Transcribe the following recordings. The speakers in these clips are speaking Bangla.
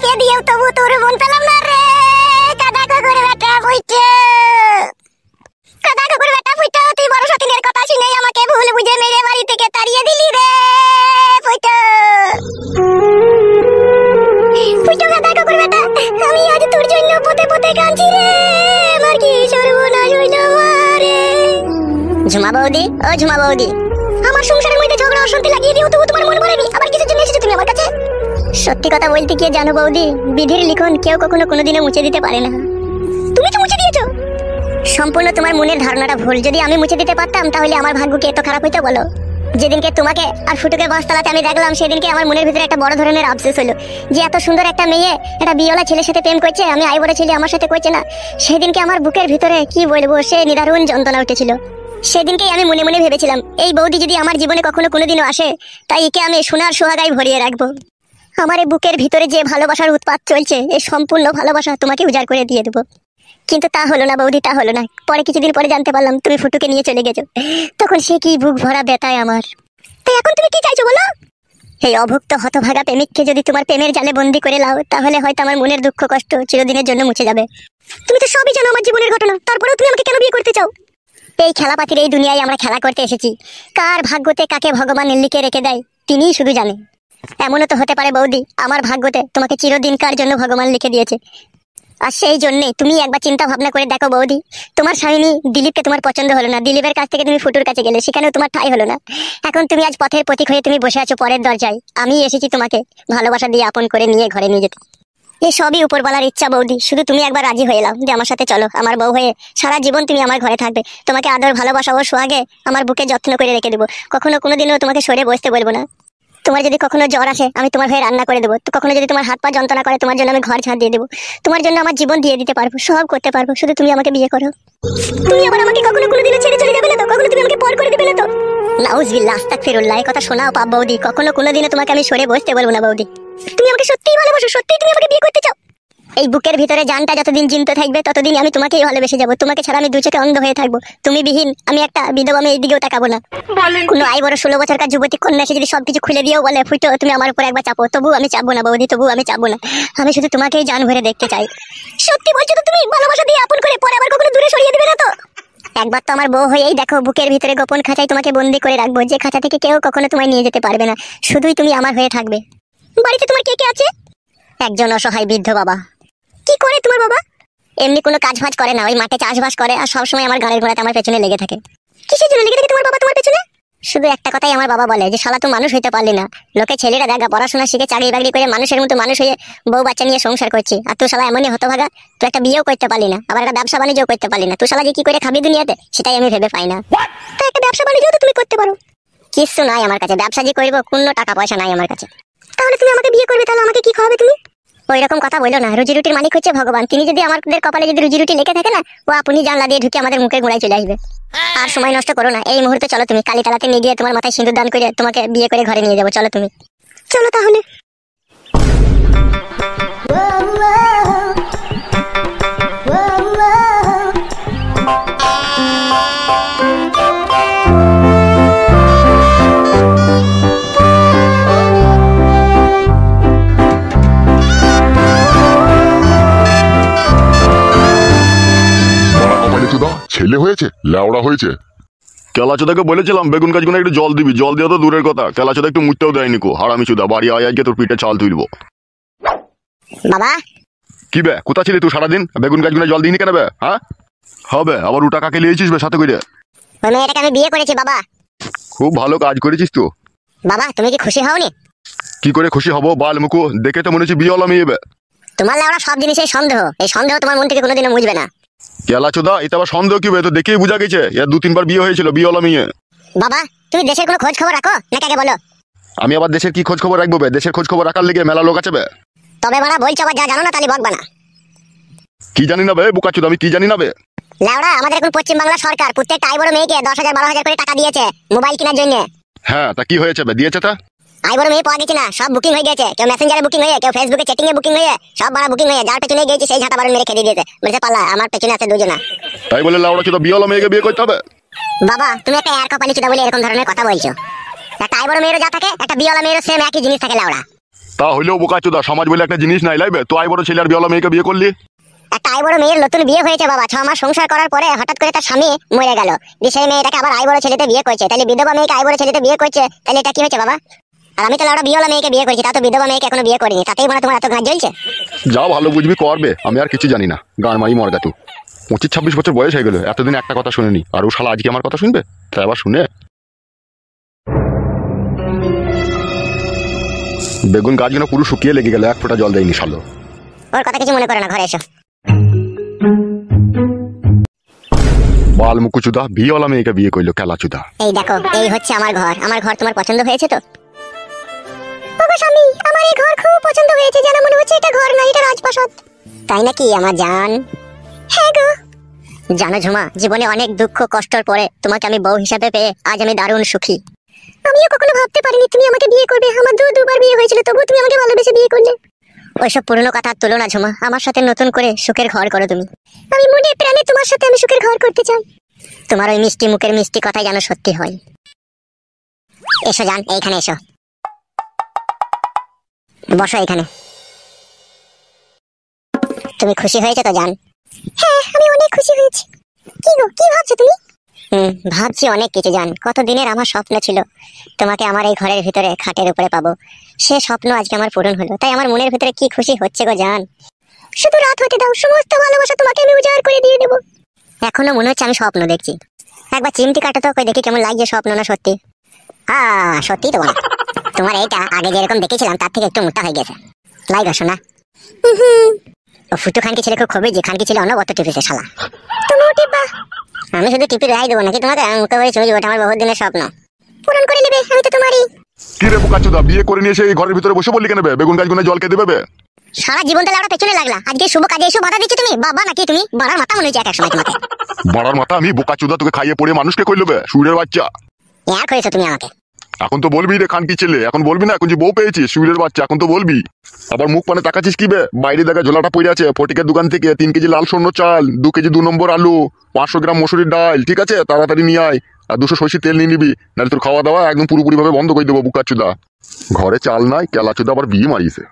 বিয়ে দিয়েও তবু তোর মন পেলাম না রে। কাদা কুকুর বেটা ফুইটো, কাদা কুকুর বেটা ফুইটো, তুই বড় সতীনের কথা শুনে আমাকে ভুল বুঝে মেরে বাড়ি থেকে তাড়িয়ে দিলি রে ফুইটো। ফুইটো কাদা কুকুর বেটা, আমি আজ তোর জন্য পথে পথে কাঁদছি রে। আমার কি সর্বনাশ হইল রে। ঝুমা বৌদি, ও ঝুমা বৌদি, আমার সংসারের মধ্যে ঝগড়া অশান্তি লাগিয়ে দিও তবু তোমার মন ভরেনি। আবার কিসের জন্য এসেছো তুমি আমার কাছে? সত্যি কথা বলতে কি জানো বৌদি, বিধির লিখন কেউ কখনো কোনোদিনও মুছে দিতে পারে না। তুমি তো মুছে দিয়েছো। সম্পূর্ণ তোমার মনের ধারণাটা ভুল। যদি আমি মুছে দিতে পারতাম তাহলে আমার ভাগ্য কি এত খারাপ হইতো বলো? যেদিনকে তোমাকে আর ফুটুকে বাসতলাতে আমি দেখলাম সেদিনকে আমার মনের ভিতরে একটা বড় ধরনের আফসোস হলো যে এত সুন্দর একটা মেয়ে একটা বিয়েওয়ালা ছেলের সাথে প্রেম করছে, আমি আইবড় ছেলে আমার সাথে করছে না। সেদিনকে আমার বুকের ভিতরে কি বলবো, সে নিদারুণ যন্ত্রণা উঠেছিল। সেদিনকেই আমি মনে মনে ভেবেছিলাম এই বৌদি যদি আমার জীবনে কখনো কোনোদিনও আসে তাই একে আমি সোনার সোহাগায় ভরিয়ে রাখবো। আমার এই বুকের ভিতরে যে ভালোবাসার উৎপাত চলছে, এই সম্পূর্ণ ভালোবাসা তোমাকে উজাড় করে দিয়ে দেবো। কিন্তু তা হলো না বৌদি, তা হলো না। পরে কিছুদিন পরে জানতে পারলাম তুমি ফুটুকে নিয়ে চলে গেছো। তখন সে কি বুক ভরা ব্যথায় আমার। তাই এখন তুমি কি চাইছো বলো? এই অভুক্ত হতভাগা প্রেমিককে যদি তোমার প্রেমের জালে বন্দি করে লাও তাহলে হয়তো আমার মনের দুঃখ কষ্ট চিরদিনের জন্য মুছে যাবে। তুমি তো সবই জানো আমার জীবনের ঘটনা, তারপরেও তুমি আমাকে কেন বিয়ে করতে চাও? এই খেলাপাতির এই দুনিয়ায় আমরা খেলা করতে এসেছি। কার ভাগ্যতে কাকে ভগবান লিখে রেখে দেয় তিনিই শুধু জানে। এমনও তো হতে পারে বৌদি আমার ভাগ্যতে তোমাকে চিরদিনকার জন্য ভগবান লিখে দিয়েছে। আর সেই জন্যে তুমি একবার চিন্তা ভাবনা করে দেখো বৌদি, তোমার স্বামী দিলীপকে তোমার পছন্দ হলো না, দিলীপের কাছ থেকে তুমি ফুটুর কাছে গেলে সেখানেও তোমার ঠাঁই হলো না। এখন তুমি আজ পথের প্রতীক হয়ে তুমি বসে আছো পরের দরজায়। আমি এসেছি তোমাকে ভালোবাসা দিয়ে আপন করে নিয়ে ঘরে নিয়ে যেতে। এই সবই উপরওয়ালার ইচ্ছা বৌদি, শুধু তুমি একবার রাজি হয়ে নাও যে আমার সাথে চলো, আমার বউ হয়ে সারা জীবন তুমি আমার ঘরে থাকবে। তোমাকে আদর ভালোবাসা ও সোহাগে আমার বুকে যত্ন করে রেখে দেবো। কখনো কোনোদিনও তোমাকে সরে বসতে বলবো না। তোমার যদি কখনো জ্বর আসে আমি তোমার হয়ে রান্না করে দেবো। তো কখনো যদি তোমার হাত পা যন্ত্রণা করে তোমার জন্য আমি ঘর ঝাঁট দিয়ে দেবো। তোমার জন্য আমার জীবন দিয়ে দিতে পারবো, সব করতে পারবো, শুধু তুমি আমাকে বিয়ে করো। তুমি আবার আমাকে কখনো কোনোদিনও ছেড়ে চলে যাবে না তো? কখনো তুমি আমাকে পর করে দিবে না তো? নাউজুবিল্লাহ, আস্তাগফিরুল্লাহ, এই কথা শোনাও পাপ বৌদি। কখনো কোনোদিনও তোমাকে আমি সরে বসতে বলবো না বৌদি। তুমি আমাকে সত্যিই ভালোবাসো? সত্যিই তুমি আমাকে বিয়ে করতে চাও? এই বুকের ভিতরে জানটা যতদিন জিনতে থাকবে ততদিন আমি তোমাকেই ভালোবেসে যাবো। তোমাকে ছাড়া আমি দু চোখে অন্ধ হয়ে থাকবো। তুমি বিহীন আমি একটা বিধবা, আমি এইদিকেও তাকাবো না। কোনো আই বড় 16 বছরকার যুবতী কন্যা এসে যদি সবকিছু খুলে দিয়েও বলে ফুটো তুমি আমার উপর একবার চাপো, তবু আমি চাপবো না বৌদি, তবু আমি চাপবো না। আমি শুধু তোমাকেই জান ভরে দেখতে চাই। সত্যি বলছো তো তুমি? ভালোবাসা দিয়ে আপন করে পরে আবার কখনো দূরে সরিয়ে দিবে না তো? একবার তো আমার বউ হয়েই দেখো, বুকের ভিতরে গোপন খাঁচায় তোমাকে বন্দি করে রাখবো, যে খাঁচা থেকে কেউ কখনো তোমায় নিয়ে যেতে পারবে না। শুধুই তুমি আমার হয়ে থাকবে। বাড়িতে তোমার কে কে আছে? একজন অসহায় বৃদ্ধ বাবা। কি করে তোমার বাবা? এমনি কোনো কাজ ফাজ করে না, ওই মাঠে চাষবাস করে আর সবসময় আমার গাড়ির ঘোড়াতে আমার পেছনে লেগে থাকে। কিসের জন্য লেগে থাকে তোমার বাবা তোমার পেছনে? শুধু একটা কথাই আমার বাবা বলে যে শালা তুই মানুষ হইতে পারলি না। লোকে ছেলেরা দেখা পড়াশোনা শিখে চাকরি বাকরি করে মানুষের মতো মানুষ হয়ে বউ বাচ্চা নিয়ে সংসার করছি, আর তুই শালা এমনই হতভাগা, তুই একটা বিয়েও করতে পারলি না, আবার একটা ব্যবসা বাণিজ্যও করতে পারলি না। তুই শালা যে কি করে খাবি দুনিয়াতে সেটাই আমি ভেবে পাই না। তো একটা ব্যবসা বাণিজ্যও তো তুমি করতে পারো। কিছু নাই আমার কাছে, ব্যবসা যে করবো কোনো টাকা পয়সা নাই আমার কাছে। তাহলে তুমি আমাকে বিয়ে করবে, তাহলে আমাকে কি খাওয়াবে তুমি? ওই রকম কথা বলো না, রুজি রুটির মালিক হচ্ছে ভগবান। তিনি যদি আমাদের কপালে যদি রুজি রুটি লেখে থাকে না, ও আপনি জানলা দিয়ে ঢুকে আমাদের মুখে গোড়ায় চলে আসবে। আর সময় নষ্ট করো না, এই মুহূর্তে চলো তুমি কালীতলাতে নিয়ে গিয়ে তোমার মাথায় সিঁদুর দান করে তোমাকে বিয়ে করে ঘরে নিয়ে যাবো। চলো তুমি, চলো তাহলে। ছেলে হয়েছে লেওড়া হয়েছে। কেলাচোদাকে বলেছিলাম বেগুন গাছগুলো একটু জল দিবি, জল দেওয়া তো দূরের কথা, কেলাচোদা একটু মুততেও দেয়নি কো। হারামি চোদা, বাড়ি আয় আজকে তোর পিঠে চাল তুলবো। বাবা কি বে, কোথা ছিলি তুই সারাদিন? বেগুন গাছগুলো জল দিইনি কেন বে? হ্যাঁ হবে, আবার ওটা কাকে লিয়েছিস বে সাথে করে? ওই মেয়েটাকে আমি বিয়ে করেছি বাবা। খুব ভালো কাজ করেছিস তো বাবা। তুমি কি খুশি হওনি? কি করে খুশি হবো বাল মুকু, দেখে তো মনে হচ্ছে বিয়েওয়ালা মেয়ে বে। তোমার লেওড়া সব জিনিসের সন্দেহ, এই সন্দেহ তোমার মন থেকে কোনোদিনও মুছবে না। কেলাচোদা এটা আবার সন্দেহ কি বে? তো দেখেই বোঝা গেছে এর 2-3 বার বিয়ে হয়েছিল, বিয়েওয়ালা মেয়ে। বাবা তুমি দেশের কোনো খোঁজ খবর রাখো নাকি আগে বলো? আমি আবার দেশের কি খোঁজ খবর রাখবো বে? দেশের খোঁজ খবর রাখার লেগে মেলা লোক আছে বে। তবে বাড়া বলছো আবার যা জানো না তাহলে বকবা না। কি জানি না বে বুকাচোদা, আমি কি জানি না বে? লেওড়া আমাদের এখন পশ্চিমবাংলা সরকার প্রত্যেকটা আইবড় মেয়েকে 10,000-12,000 করে টাকা দিয়েছে মোবাইল কেনার জন্য। হ্যাঁ তা কি হয়েছে বে? দিয়েছে তা? আইবড় মেয়ে পাওয়া গেছে না, সব বুকিং হয়ে গেছে। কেউ মেসেঞ্জারে বুকিং হয়ে, কেউ ফেসবুকে চ্যাটিং এ বুকিং হয়ে, সব বাড়া বুকিং হয়ে যার পেছনে গিয়েছে সেই ঝাঁটা বারণ মেরে খেয়ে দিয়েছে। বলছে পালা আমার পেছনে আছে দুজনা। তাই বলে লাউড়া চোদা বিয়েওয়ালা মেয়েকে বিয়ে করতে হবে? বাবা তুমি একটা এর কপালি চুদা বলে এরকম ধরনের কথা বলছো। একটা আইবড় মেয়েরও যা থাকে একটা বিয়েওয়ালা মেয়েরও সেম একই জিনিস থাকে লাউড়া। তা হইলেও বোকাচোদা, সমাজ বলে একটা জিনিস নাই লাইবে, তো আই বড় ছেলে আর বিয়েওয়ালা মেয়েকে বিয়ে করলি। একটা আই বড় মেয়ের নতুন বিয়ে হয়েছে বাবা, 6 মাস সংসার করার পরে হঠাৎ করে তার স্বামী মরে গেল, সেই মেয়েটাকে আবার আই বড় ছেলেতে বিয়ে করেছে। তাহলে বিধবা মেয়েকে আই বড় ছেলেতে বিয়ে করেছে, তাহলে এটা কি হয়েছে বাবা? আর আমি তো লাউড়া বিয়েওয়ালা মেয়েকে বিয়ে করেছি, তা তো বিধবা মেয়েকে এখনো বিয়ে করিনি, তাতেই মানে তোমার এত গাছ জ্বলছে। যা ভালো বুঝবি করবে, আমি আর কিছু জানি না, গান মারি মরগা তু। 25-26 বছর বয়স হয়ে গেল, এতদিন একটা কথা শুনিনি, আর ও শালা আজকে আমার কথা শুনবে? তাই আবার শুনে বেগুন গাছগুলো পুরো শুকিয়ে লেগে গেল, এক ফোঁটা জল দেয়নি শালো। ওর কথা কিছু মনে করে না, ঘরে এসো। বাল মুকুচুদা বিয়েওয়ালা মেয়েকে বিয়ে করলো, কেলাচুদা। এই দেখো, এই হচ্ছে আমার ঘর। আমার ঘর তোমার পছন্দ হয়েছে তো? বাবা স্বামী, আমার এই ঘর খুব পছন্দ হয়েছে, যেন মনে হচ্ছে এটা ঘর না, এটা রাজপ্রাসাদ। তাই নাকি আমার জান? হ্যাঁ গো। জানো ঝুমা, জীবনে অনেক দুঃখ কষ্টর পরে তোমাকে আমি বউ হিসাবে পেয়ে আজ আমি দারুণ সুখী। আমিও কখনো ভাবতে পারিনি তুমি আমাকে বিয়ে করবে। আমার দুবার বিয়ে হয়েছিল, তবু তুমি আমাকে ভালোবেসে বিয়ে করলে। ওইসব পুরনো কথা তুলো না ঝুমা, আমার সাথে নতুন করে সুখের ঘর করো তুমি। আমি মনে প্রাণে তোমার সাথে আমি সুখের ঘর করতে চাই। তোমার ওই মিষ্টি মুখের মিষ্টি কথাই যেন সত্যি হয়। এসো জান, এইখানে এসো, বসো এখানে। তুমি খুশি হয়েছে তো জান? হ্যাঁ, আমি অনেক খুশি হয়েছি। কি গো, কি ভাবছো তুমি? ভাবছি অনেক কিছু জান। কতদিনের আমার স্বপ্ন ছিল তোমাকে আমার এই ঘরের ভিতরে খাটের উপরে পাবো, সে স্বপ্ন আজকে আমার পূরণ হলো। তাই আমার মনের ভিতরে কি খুশি হচ্ছে গো জান। শুধু রাত হতে দাও, সমস্ত ভালোবাসা তোমাকে আমি উজাড় করে দিয়ে দেবো। এখনো মনে হচ্ছে আমি স্বপ্ন দেখছি। একবার চিমটি কাটো তো, কই দেখি কেমন লাগছে, স্বপ্ন না সত্যি? সত্যি তো বলো। তোমার এইটা আগে যেরকম দেখেছিলাম তার থেকে একটু মোটা হয়ে গেছে। লাই গো শোনা। ও ফুটু খানকি ছেলে খুব খবি, যে খানকি ছেলে অনবত টিপিছে শালা। তুমিও টিপা? আমি শুধু টিপি রাই দেবো নাকি তোমাকে? মুখে বলে চুজ, ওটা আমার বহুত দিনের স্বপ্ন। পূরণ করে নেবে, আমি তো তোমারই। কি রে বোকাচোদা, বিয়ে করে নিয়ে এসে এই ঘরের ভিতরে বসে বললি কেন বে? বেগুন গাছগুলো জল কে দেবে? সারা জীবন তাহলে আমরা পেছনে লাগলা, আজকে শুভ কাজে এসে বাধা দিচ্ছ তুমি? বাবা নাকি তুমি? বাড়ার মাথা মনে হচ্ছে এক সময় তোমাকে। বাড়ার মাথা আমি? বোকাচোদা তোকে খাইয়ে পড়ে মানুষকে কইলো বে, সুরের বাচ্চা। এক হয়েছো তুমি আমাকে। এখন তো বলবি রে খানকি ছেলে, এখন বলবি না? এখন যে বউ পেয়েছিস সুরের বাচ্চা, এখন তো বলবি। আবার মুখ পানে তাকাচ্ছিস কি বে? বাইরে দেখা ঝোলাটা পড়ে আছে ফটিকের দোকান থেকে, 3 কেজি লাল স্বর্ণ চাল, 2 কেজি 2 নম্বর আলু, 500 গ্রাম মসুরির ডাল, ঠিক আছে? তাড়াতাড়ি নিয়ে আয়, আর 200 সরষের তেল নিয়ে নিবি, নাহলে তোর খাওয়া দাওয়া একদম পুরোপুরি ভাবে বন্ধ করে দেবো বোকাচোদা। ঘরে চাল নাই, কেলাচোদা আবার বিয়ে মারিয়েছে।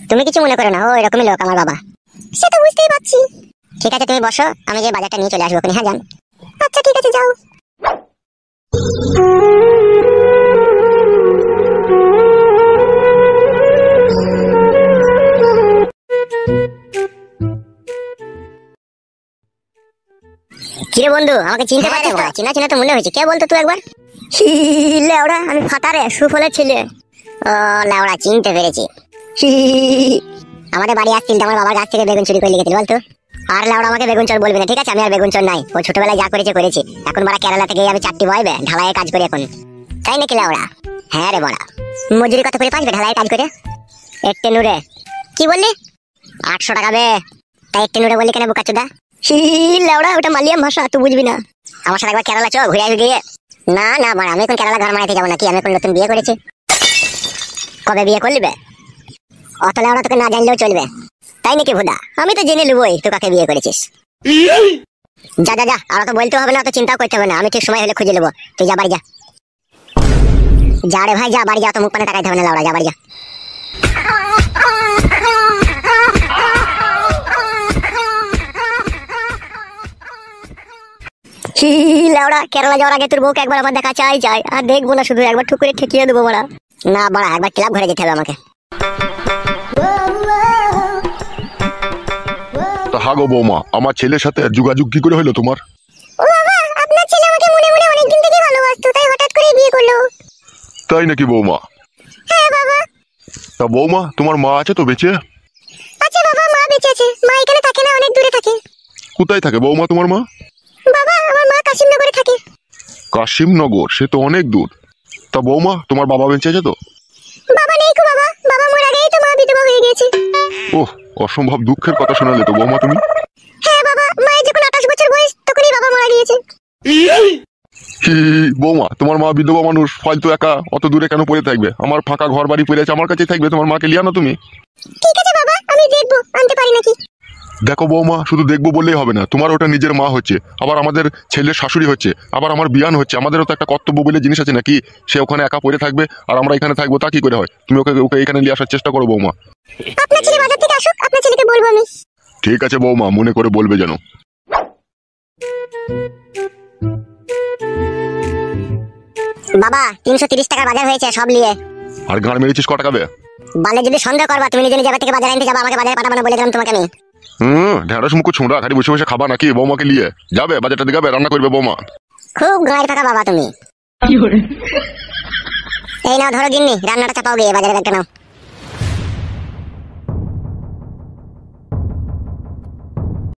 তুমি কিছু মনে করো না, ও এরকমই লোক আমার বাবা। সে তো বুঝতেই পারছি। ঠিক আছে তুমি বসো, আমি যে বাজারটা নিয়ে চলে আসবো। হ্যাঁ জান। আচ্ছা ঠিক আছে, যাও। কিরে বন্ধু, আমাকে চিনতে পারছিস? চিনা চিনা তো মনে হয়েছে। কে বলতো তুই একবার? লেওড়া, আমি ফাটারে সুফলের ছেলে। ও লেওড়া, চিনতে পেরেছি। আমাদের বাড়ি আসছিল, আমার বাবার গাছ থেকে বেগুন চুরি করে লিখেছিল বলতো। আর লেওড়া আমাকে বেগুন চোর বলবি না, ঠিক আছে? আমি আর বেগুন চোর নাই। ও ছোটবেলায় যা করেছে করেছি। এখন বাড়া কেরালা থেকে আমি 4টি বয়বে ঢালাইয়ের কাজ করি এখন। তাই নাকি লেওড়া? হ্যাঁ রে বড়া। মজুরি কত করে পাঁচবে ঢালাইয়ের কাজ করে? 1 নুরে। কি বললি? 800 টাকা বে। তাই 1 নুরে বললি কেন বোকাচোদা? লেওড়া, ওটা মালিয়াম ভাষা, তুই বুঝবি না। আমার সাথে একবার কেরালা চল, ঘুরে আসবি গিয়ে। না না বড়া, আমি এখন কেরালা ঘর মারাইতে যাবো নাকি? আমি এখন নতুন বিয়ে করেছি। কবে বিয়ে করলি বে? অত লেওড়া তোকে না জানলেও চলবে। তাই নাকি ভুদা? আমি তো জেনে নেবই তুই কাকে বিয়ে করেছিস। যা যা যা, আর তো বলতে হবে না, অত চিন্তাও করতে হবে না, আমি ঠিক সময় হলে খুঁজে নেবো। তুই যা, বাড়ি যা। যা রে ভাই যা, বাড়ি যা, তো মুখ পানে তাকাইতে হবে না লাউড়া, যা বাড়ি যা। লাউড়া, কেরালা যাওয়ার আগে তোর বউকে একবার আমার দেখা চাই চাই, আর দেখবো না শুধু, একবার ঠুক করে ঠেকিয়ে দেবো বড়া। না বড়া, একবার ক্লাব ঘরে যেতে হবে আমাকে। তা হাগো বৌমা, আমার ছেলের সাথে যোগাযোগ কি করে হলো তোমার? ও বাবা, আপনার ছেলে আমাকে মনে মনে অনেকদিন থেকে ভালোবাসতো, তাই হঠাৎ করে বিয়ে করলো। তাই নাকি বৌমা? হ্যাঁ বাবা। তা বৌমা, তোমার মা আছে তো বেঁচে? আচ্ছা বাবা, মা বেঁচে আছে। মা এখানে থাকে না, অনেক দূরে থাকে। কোথায় থাকে বৌমা তোমার মা? বাবা, আমার মা কাশিমনগরে থাকে। কাশিমনগর? সে তো অনেক দূর। তা বৌমা, তোমার বাবা বেঁচে আছে তো? বাবা নেই গো বাবা, বাবা মারা গেই তো মা বিধবা হয়ে গেছে। ওহ, অসম্ভব দুঃখের কথা শোনালে তো বৌমা তুমি। হ্যাঁ বাবা, মায়ের যখন 28 বছর বয়স তখনই বাবা মারা গিয়েছে। বৌমা, তোমার মা বিধবা মানুষ, ফালতু একা অত দূরে কেন পড়ে থাকবে? আমার ফাঁকা ঘর বাড়ি পড়ে আছে, আমার কাছেই থাকবে, তোমার মাকে লিয়া না তুমি। ঠিক আছে বাবা, আমি দেখবো আনতে পারি নাকি। দেখো বৌমা, শুধু দেখবো বললেই হবে না, তোমার ওটা নিজের মা হচ্ছে, আবার আমাদের ছেলের শাশুড়ি হচ্ছে, আবার আমার বিয়ান হচ্ছে, আমাদেরও তো একটা কর্তব্য বলে জিনিস আছে নাকি? সে ওখানে একা পড়ে থাকবে আর আমরা এখানে থাকবো, তা কি করে হয়? তুমি ওকে ওকে এখানে নিয়ে আসার চেষ্টা করো বৌমা। আপনার ছেলে বাজার থেকে আসুক, আপনার ছেলেকে বলবো আমি। ঠিক আছে বৌমা, মনে করে বলবে যেন। বাবা 330 টাকার বাজার হয়েছে সব নিয়ে। আর গান মেরেছিস ক টাকা বে? বালে যদি সন্দেহ করবা তুমি নিজে নিজে থেকে বাজার আনতে যাবা, আমাকে বাজারে পাঠাবো না বলে দিলাম তোমাকে আমি। ঢেঁড়স মুখ ছুঁড়া খালি বসে বসে খাবা নাকি? বৌমাকে নিয়ে যাবে বাজারটা দিকে, রান্না করবে বৌমা। খুব গাঁয়ের ফাঁকা বাবা তুমি। এই নাও ধরো গিন্নি, রান্নাটা চাপাও গিয়ে বাজারে একটা নাও।